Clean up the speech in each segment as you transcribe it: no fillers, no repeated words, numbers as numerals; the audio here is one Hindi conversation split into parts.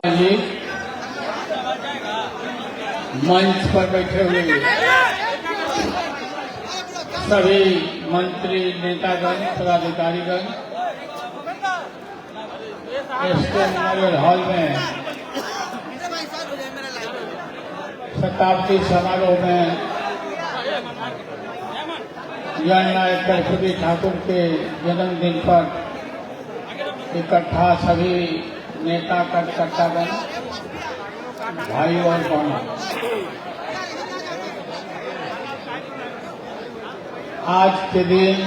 जी मंच पर बैठे हुए सभी मंत्री, नेतागण, पदाधिकारीगण एसके मेमोरियल हॉल में शताब्दी समारोह में जननायक कर्पूरी ठाकुर के जन्मदिन पर इकट्ठा सभी नेता कार्यकर्तागण, भाई और बहनों, आज के दिन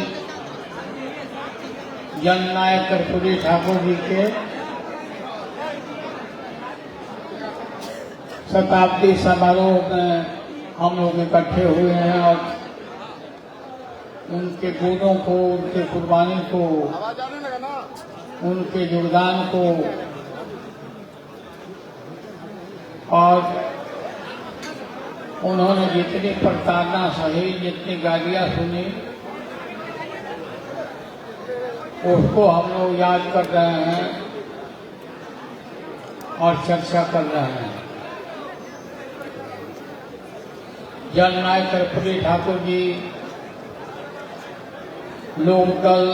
जननायक कर्पूरी ठाकुर जी के शताब्दी समारोह में हम लोग इकट्ठे हुए हैं और उनके गुणों को, उनके कुर्बानी को, उनके योगदान को और उन्होंने जितनी प्रताड़ना सही, जितनी गालियां सुनी, उसको हम लोग याद कर रहे हैं और चर्चा कर रहे हैं। जननायक कर्पूरी ठाकुर जी लोकदल,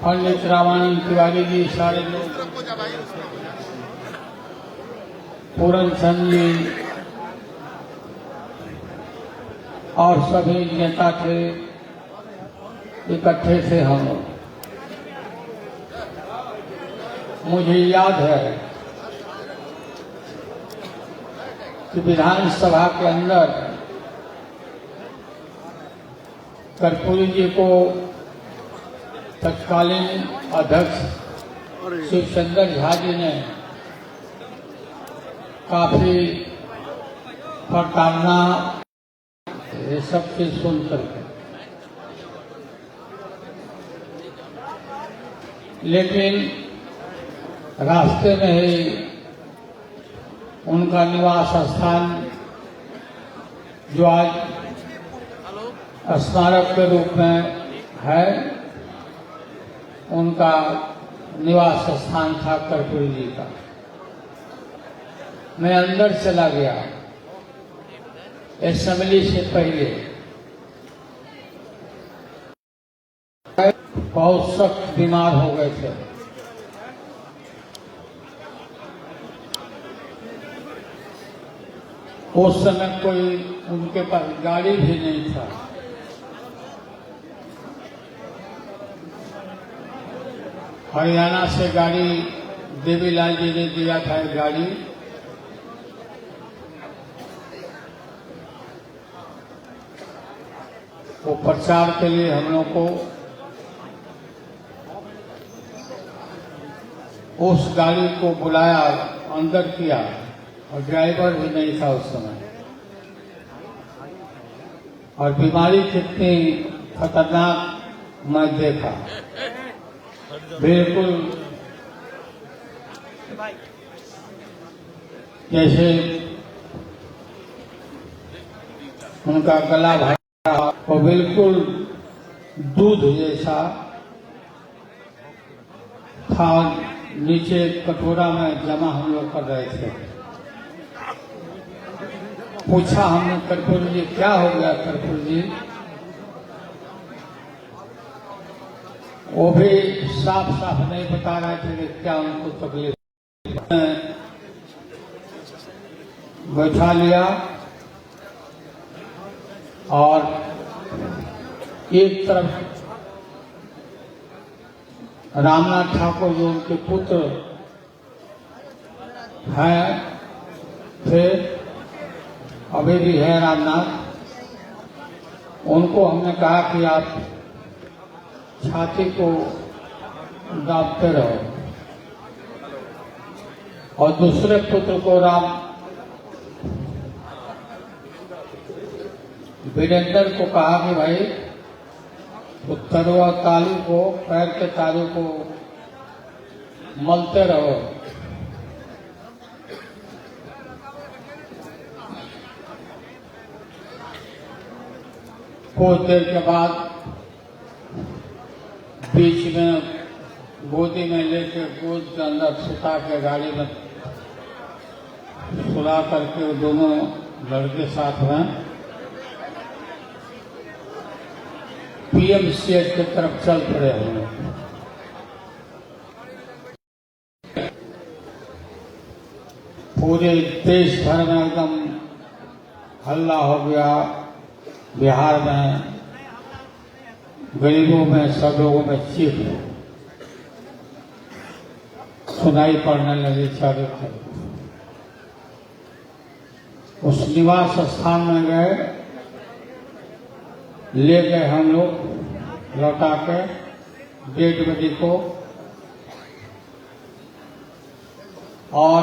पंडित रामानंद तिवारी जी, सारे लोग, पूरन चंद जी और सभी नेता थे, इकट्ठे थे हम लोग। मुझे याद है कि विधानसभा के अंदर कर्पूरी जी को तत्कालीन अध्यक्ष शिवचंद्र झा जी ने काफी प्रताड़ना, ये सब चीज सुन करके, लेकिन रास्ते में ही उनका निवास स्थान, जो आज स्मारक के रूप में है, उनका निवास स्थान था कर्पूरी जी का। मैं अंदर चला गया असेंबली से पहले, बहुत सख्त बीमार हो गए थे। उस समय कोई उनके पास गाड़ी भी नहीं था। हरियाणा से गाड़ी देवीलाल जी ने दिया था, एक गाड़ी। वो प्रचार के लिए हम लोग को उस गाड़ी को बुलाया, अंदर किया, और ड्राइवर भी नहीं था उस समय। और बीमारी कितनी खतरनाक मैं देखा, बिल्कुल जैसे उनका गला भरा और बिल्कुल दूध जैसा था, नीचे कटोरा में जमा हम लोग कर रहे थे। पूछा हमने, कर्पूरी जी क्या हो गया कर्पूरी जी? वो भी साफ साफ नहीं बता रहे थे कि क्या उनको तकलीफ। बैठा लिया और एक तरफ रामनाथ ठाकुर जो उनके पुत्र हैं, थे, अभी भी है रामनाथ, उनको हमने कहा कि आप छाती को दाबते रहो, और दूसरे पुत्र को वीरेंद्र को कहा कि भाई तरुआ तालू को, पैर के तालू को मलते रहो। कुछ देर के बाद बीच में गोदी में लेके गोद के अंदर सुता के गाड़ी में सुला करके वो दोनों लड़के साथ में पीएमसीएच की तरफ चल पड़े हुए। पूरे देश भर में एकदम हल्ला हो गया। बिहार में गरीबों में सब लोगों में चीख सुनाई पड़ने लगी चारों तरफ। उस निवास स्थान में गए, ले गए हम लोग लौटा के डेड बॉडी को, और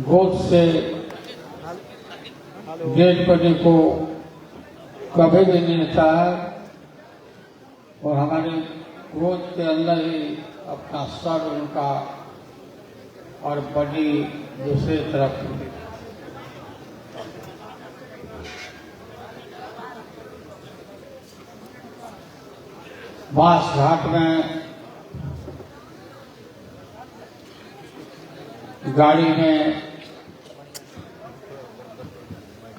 गोद से डेड बॉडी को कभी भी नहीं हटाया और हमारे गोद के अंदर ही अपना सर उनका और बॉडी दूसरी तरफ। बांस घाट में गाड़ी में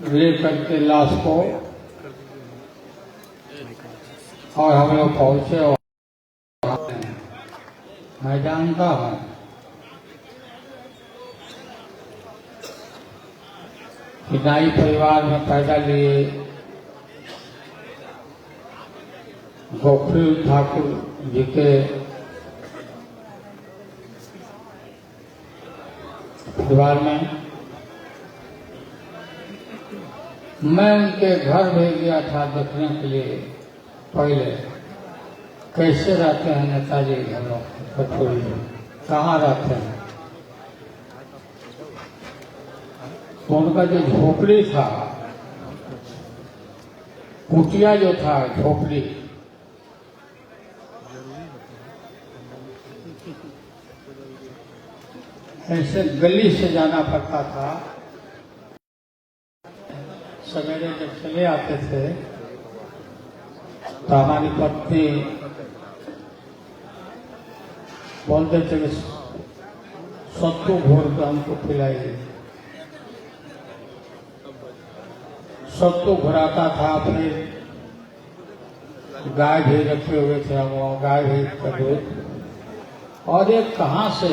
लेकर के लाश को और हम लोग पहुंचे। और मैं जानता हूं कि नाई परिवार में पैदा लिए गोखिल ठाकुर जी के परिवार में मैं उनके घर भेज गया था देखने के लिए। पहले कैसे रहते हैं नेताजी हम लोग कटोरी में, कहाँ रहते हैं। तो उनका जो झोपड़ी था, कुटिया जो था, झोपड़ी, ऐसे गली से जाना पड़ता था। सवेरे जब चले आते थे तो हमारी पत्नी बोलते थे कि सत्तू घोर के हमको पिलाइए। सत्तू घुराता था। फिर गाय भी रखे हुए थे हम, गाय भी का दूध। और एक कहाँ से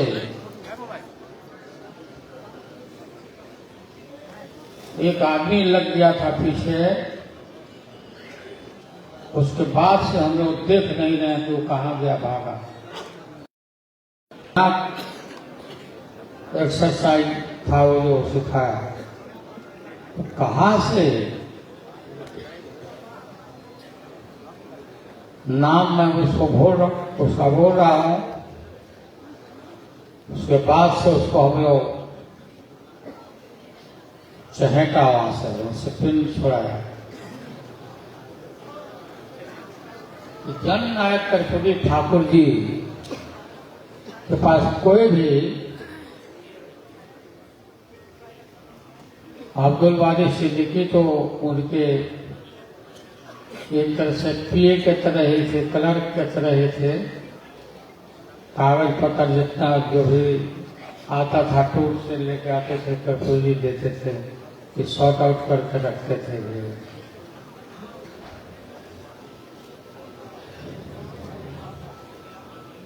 एक आदमी लग गया था पीछे। उसके बाद से हम लोग देख नहीं रहे कि वो कहाँ गया, भागा। एक्सरसाइज था वो जो सिखाया, तो कहाँ से नाम मैं उसको बोल रहा हूँ। उसके बाद से उसको हम लोग चहेटा वहां से उससे पिंड छोड़ाया। जननायक कर्पूरी ठाकुर जी के पास कोई भी अब्दुल वारिस सिद्दीकी तो उनके एक तरह से पीए के तरह ही थे, क्लर्क के तरह ही थे। कागज पत्र जितना जो भी आता था टूर से लेके आते थे, कर्पूरी जी देते थे कि सॉर्ट आउट करके रखते थे।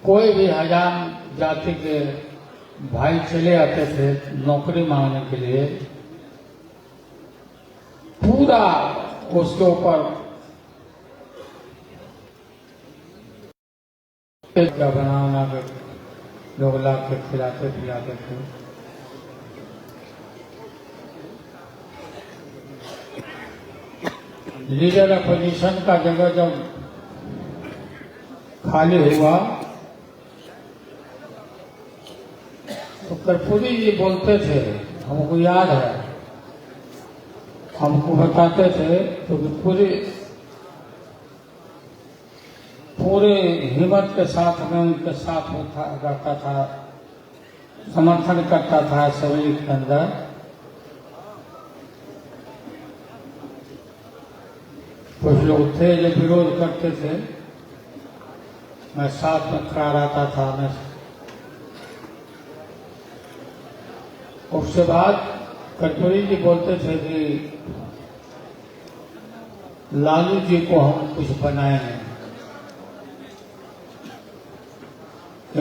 कोई भी हजाम जाति के भाई चले आते थे नौकरी मांगने के लिए, पूरा उसके ऊपर बना के लोग ला के खिलाते पिलाते थे। लीडर अपोजिशन का जगह जब खाली हुआ तो कर्पूरी जी बोलते थे, हमको याद है, हमको बताते थे, तो पूरे हिम्मत के साथ में उनके साथ रहता था, समर्थन करता था असेंबली के अंदर। कुछ लोग थे जो विरोध करते थे, मैं साथ में खड़ा रहता था। मैं उसके बाद कर्पूरी जी बोलते थे कि लालू जी को हम कुछ बनाएंगे,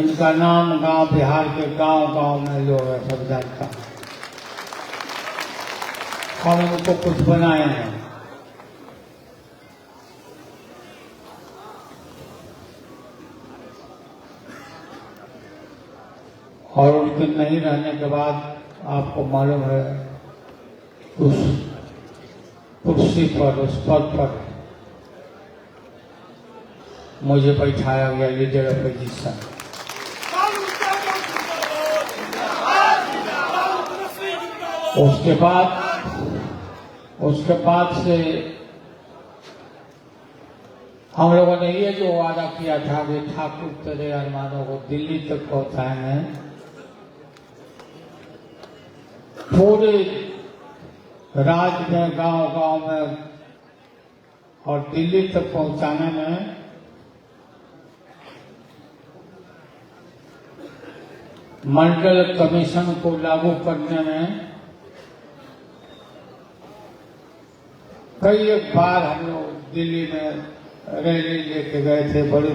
इनका नाम गांव बिहार के गांव में लोग है सब जानता, हम इनको कुछ बनाएंगे। और उनके नहीं रहने के बाद आपको मालूम है उस कुर्सी पर, उस पद पर मुझे बैठाया गया लीडर अपोजिशन। उसके बाद से हम लोगों ने ये जो वादा किया था कि ठाकुर तेरे अरमानों को दिल्ली तक पहुंचाएंगे, पूरे राज्य में, गांव में और दिल्ली तक पहुंचाने में मंडल कमीशन को लागू करने में कई एक बार हम लोग दिल्ली में रैली लेके गए थे, बड़े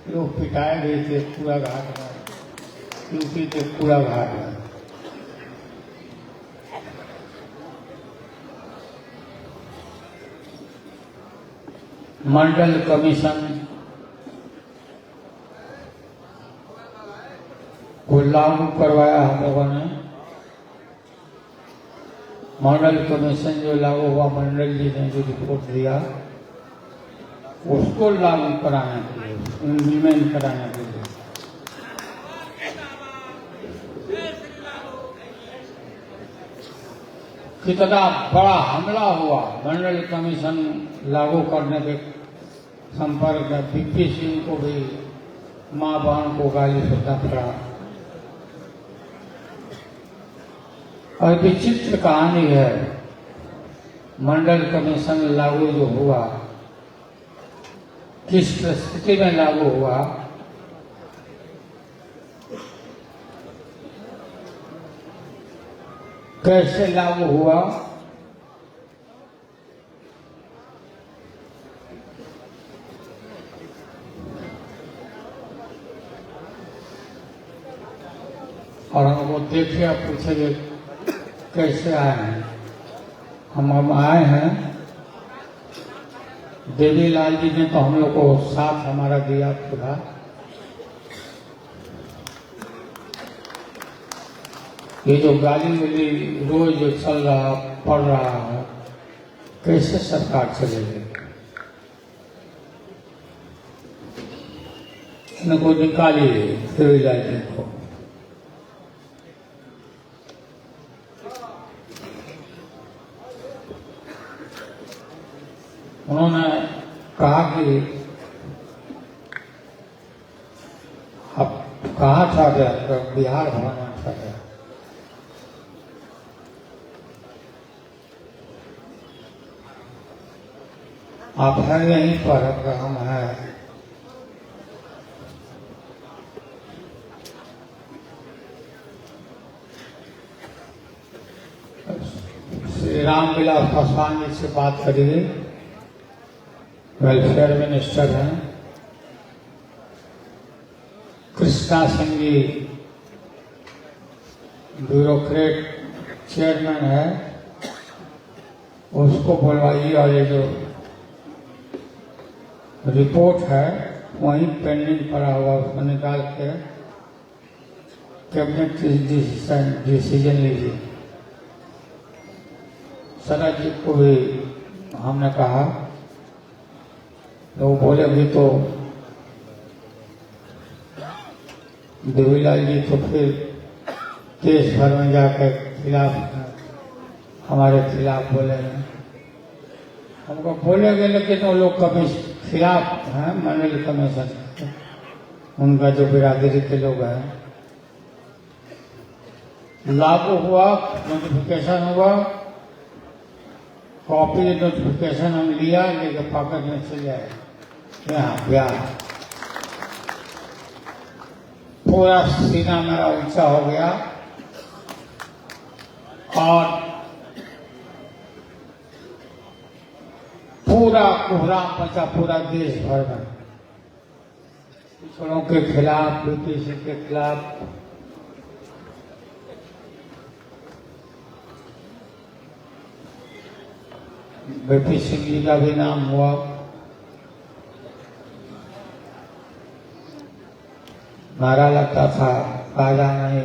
लोग पिटाए गए थे पूरा घाट में, यूपी के पूरा घाट में। मंडल कमीशन को लागू करवाया हम लोगों ने। मंडल कमीशन जो लागू हुआ, मंडल जी ने जो रिपोर्ट दिया उसको लागू कराने के लिए, इम्प्लीमेंट कराने के लिए कितना बड़ा हमला हुआ। मंडल कमीशन लागू करने के संपर्क में वीपी सिंह को भी मां बहन को गाली सुनना पड़ा। और विचित्र कहानी है, मंडल कमीशन लागू जो हुआ, किस परिस्थिति में लागू हुआ, कैसे लागू हुआ, और हमको देखिए, आप पूछेंगे कैसे आए हैं। हम आए हैं, देवीलाल जी ने तो हम लोग को साथ हमारा दिया पूरा। ये जो गाली वाली रोज जो चल रहा, पड़ रहा है, कैसे सरकार चलेगी? इनको निकालिए देवीलाल जी को। उन्होंने कहा कि अब कहाँ था गया, बिहार भवन में था गया। आप हैं यहीं पर, अगर हम हैं श्री रामविलास पासवान जी से बात करिए, वेलफेयर मिनिस्टर हैं। कृष्णा सिंह जी ब्यूरोक्रेट चेयरमैन है, उसको बुलवाइए। और ये जो रिपोर्ट है वहीं पेंडिंग पड़ा हुआ, उसको निकाल के कैबिनेट डिसीजन लीजिए। शरद जी को भी हमने कहा, तो वो बोलेंगे तो देवीलाल जी तो फिर देश भर में जाकर हमारे खिलाफ बोलेंगे। हमको बोलेंगे, लेकिन वो लोग कभी खिलाफ हैं मंडल कमीशन, उनका जो बिरादरी के लोग हैं। लागू हुआ, नोटिफिकेशन हुआ, कॉपी नोटिफिकेशन हम लिया, लेकिन पॉकेट में चले आए यहाँ बिहार। पूरा सीना मेरा ऊंचा हो गया और पूरा कोहराम मचा पूरा देश भर में, पिछड़ों के खिलाफ, ब्रिटिश के खिलाफ। बीपी सिंह जी का भी नाम हुआ। नारा लगता था, राजा नहीं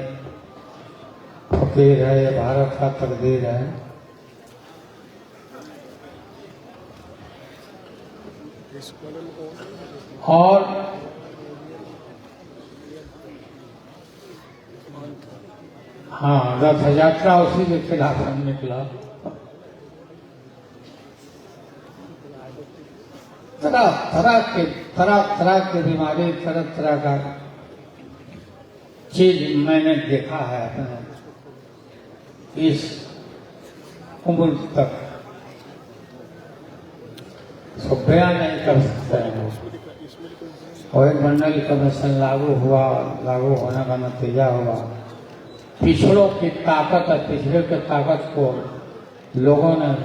फकीर है, ये भारत का तकदीर है। और हाँ, रथ यात्रा उसी के खिलाफ हम निकला। तरह की बीमारी, तरह तरह का चीज मैंने देखा है अपने इस उम्र तक, सब बयान नहीं कर सकते हैं। और मंडल कमीशन लागू हुआ, लागू होने का नतीजा हुआ पिछड़ों की ताकत, पिछड़े की ताकत को लोगों ने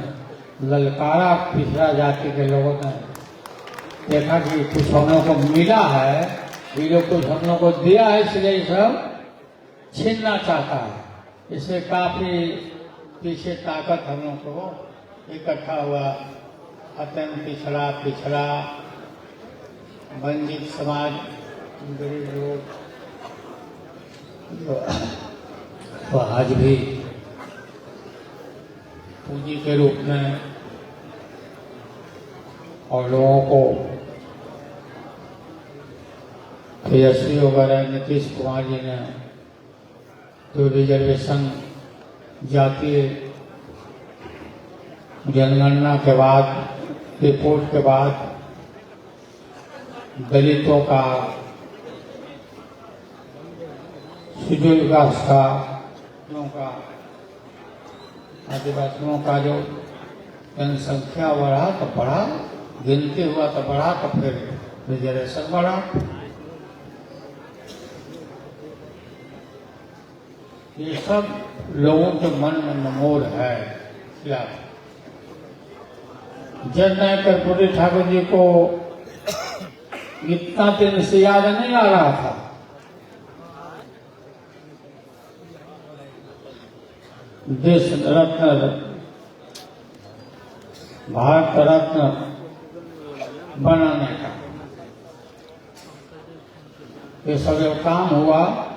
ललकारा। पिछड़ा जाति के लोगों ने देखा कि कुछ हम लोग को मिला है, ये लोग कुछ हम लोग को दिया है, इसलिए सब छीनना चाहता है। इससे काफी पीछे ताकत हम लोग को इकट्ठा हुआ। अत्यंत पिछड़ा वंचित समाज, गरीब लोग तो आज भी पूंजी के रूप में, और लोगों को तेजस्वी वगैरह नीतीश कुमार जी ने जो रिजर्वेशन जातीय जनगणना के बाद, रिपोर्ट के बाद दलितों का, शिड्यूल कास्ट का, आदिवासियों का जो जनसंख्या बढ़ा तो बढ़ा, गिनती हुआ तो बढ़ा, तो फिर रिजर्वेशन बढ़ा। ये सब लोगों के मन में नमोर है। क्या जननायक कर्पूरी ठाकुर जी को इतना दिन से याद नहीं आ रहा था। देश रत्न, भारत रत्न बनाने का ये सब जो काम हुआ,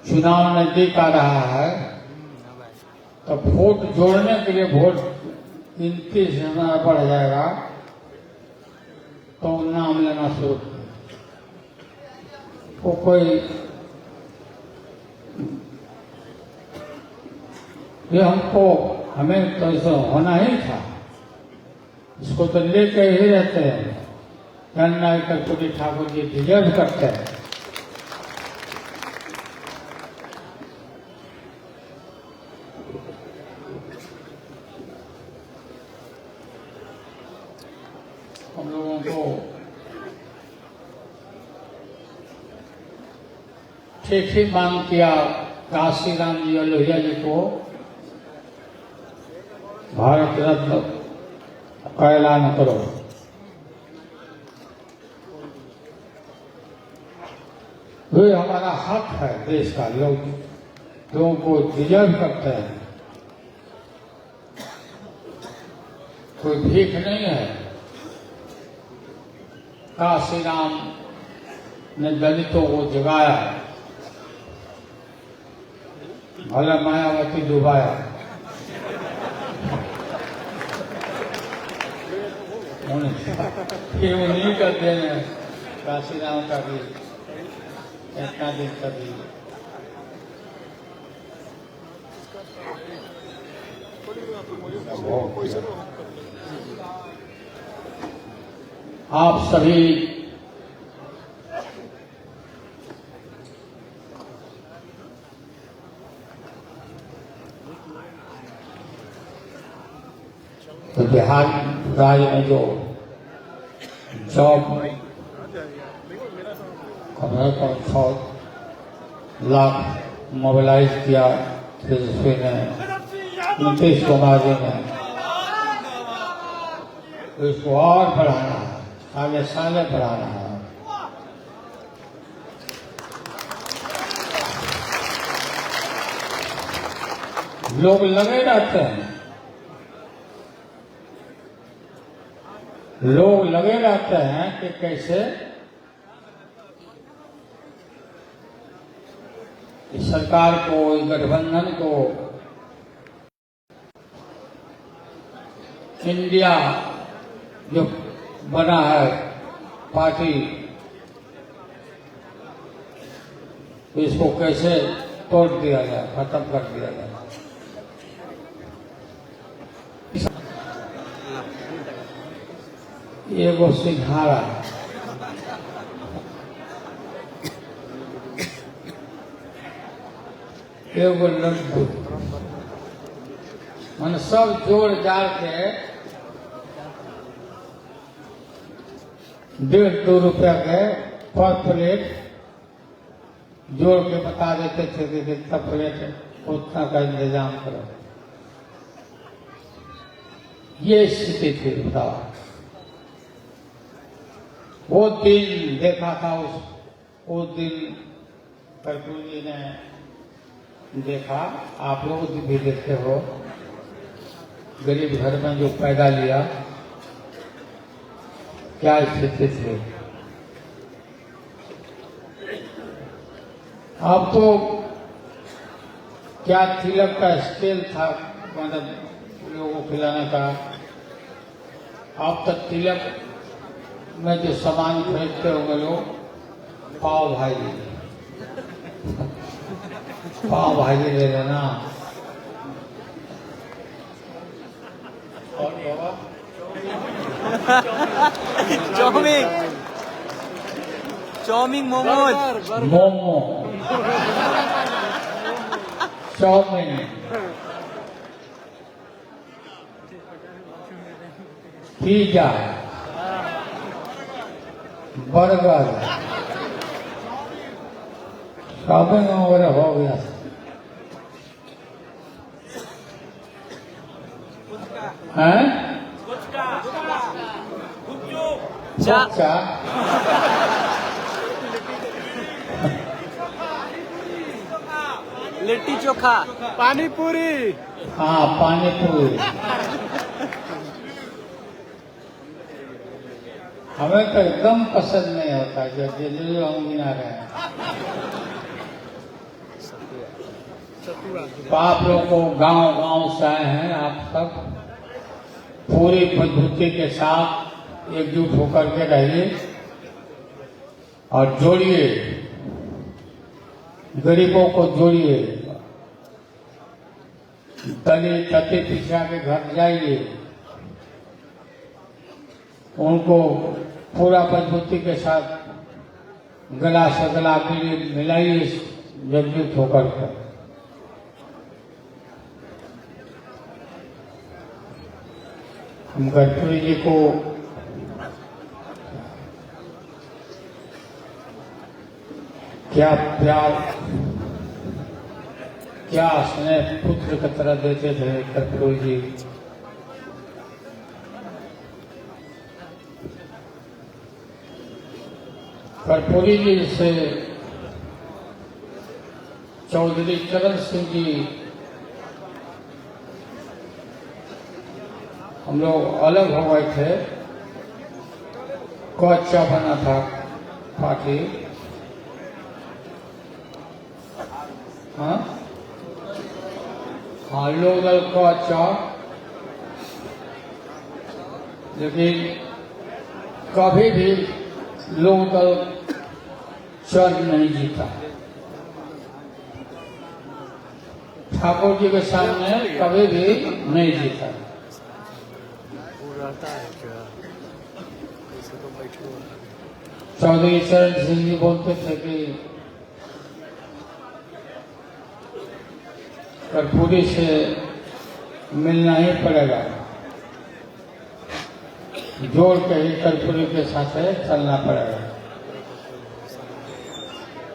चुनाव नजदीक आ रहा है तो वोट जोड़ने के लिए वोट 33,000 बढ़ जाएगा तो नाम लेना शुरू। वो कोई ये हमें तो ऐसा होना ही था, इसको तो लेके ही रहते हैं। जननायक कर्पूरी ठाकुर जी डिजर्व करते हैं। हम लोगों को ठीक ही मांग किया काशीराम जी और लोहिया जी को भारत रत्न का ऐलान करो। ये हमारा हक है, देश का लोगों को डिजर्व करते हैं। कोई भीख नहीं है। काशीराम ने दलितों को जगाया, भला मायावती डुबाया। ये उन्हीं का देन है, काशीराम का भी इतना दिन कभी। आप सभी तो बिहार राज्य में जो जॉब कम 6 लाख मोबिलाइज किया तेजस्वी ने, नीतीश कुमार जी ने, तो इसको और बढ़ाना है, साले साले बढ़ाना है। लोग लगे रहते हैं, लोग लगे रहते हैं कि कैसे इस सरकार को, इस गठबंधन को इंडिया जो बना है पार्टी, इसको कैसे तोड़ दिया जाए, खत्म कर दिया जाए। एगो सिंघाड़ा, एगो लड्डू, मन सब जोड़ जाड़ के 1.5-2 रुपया के पर प्लेट जोड़ के बता देते थे कि कितना प्लेट है, उतना का इंतजाम करो। ये स्थिति थी। बताओ, वो दिन देखा था, उस दिन कर्पूरी जी ने देखा, आप लोग भी देखते हो, गरीब घर में जो पैदा लिया क्या स्थिति थी। अब तो क्या तिलक का स्केल था, मतलब लोगों को खिलाने का। अब तक तिलक में जो सामान खरीदते होंगे लोग, पाव भाजी, पाव भाजी ले लेना। और बाबा chow mein, momos, momo, chow mein, pizza, burger, shopping वगैरह हो गया। हैं? गुपचा, लिट्टी चोखा, पानी पूरी। हाँ, पानी पूरी। हमें तो एकदम पसंद नहीं होता, जो हम गिना रहे हैं। तो आप लोग को गांव से आए हैं, आप सब पूरी मजबूती के साथ एकजुट होकर के रहिए और जोड़िए, गरीबों को जोड़िए, दलित अति पिछड़ा के घर जाइए, उनको पूरा मजबूती के साथ गला से गला मिलाइए, एकजुट होकर के। हम कर्पूरी जी को क्या प्यार, क्या स्नेह पुत्र की तरह देते थे कर्पूरी जी। कर्पूरी जी से चौधरी चरण सिंह जी, हम लोग अलग हो गए थे, कच्चा बना था पार्टी। हाँ, लोग दल कच्चा, लेकिन कभी भी लोग दल चर नहीं जीता। ठाकुर जी के सामने कभी भी नहीं जीता। चौधरी चरण सिंह जी बोलते थे कि कर्पूरी से मिलना ही पड़ेगा, जोड़ के ही कर्पूरी के साथ चलना पड़ेगा,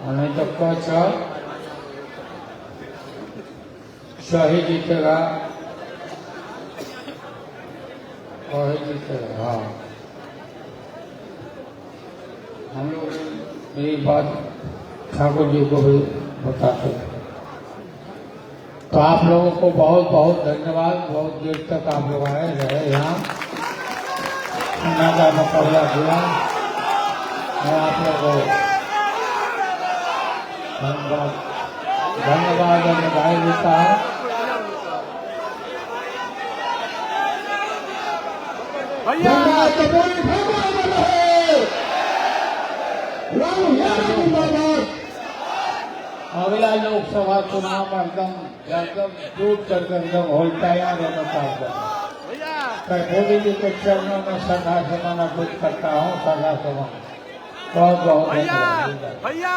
और नहीं तो कच सही जीतेगा, वही जीतेगा। हाँ, हम लोग यही बात ठाकुर जी को भी बताते हैं। तो आप लोगों को बहुत बहुत धन्यवाद। बहुत देर तक आप लोग आए रहे यहाँ, सुनने का मुकाबला किया। मैं आप लोगों को धन्यवाद बधाई देता हूँ। भैया अगला लोकसभा चुनाव में एकदम टूट करके एकदम हो तैयार होना चाहता हूँ। मैं मोदी जी के चरणों में श्रद्धा सुमन अर्पित करता हूँ। श्रद्धा सुमन बहुत बहुत धन्यवाद। भैया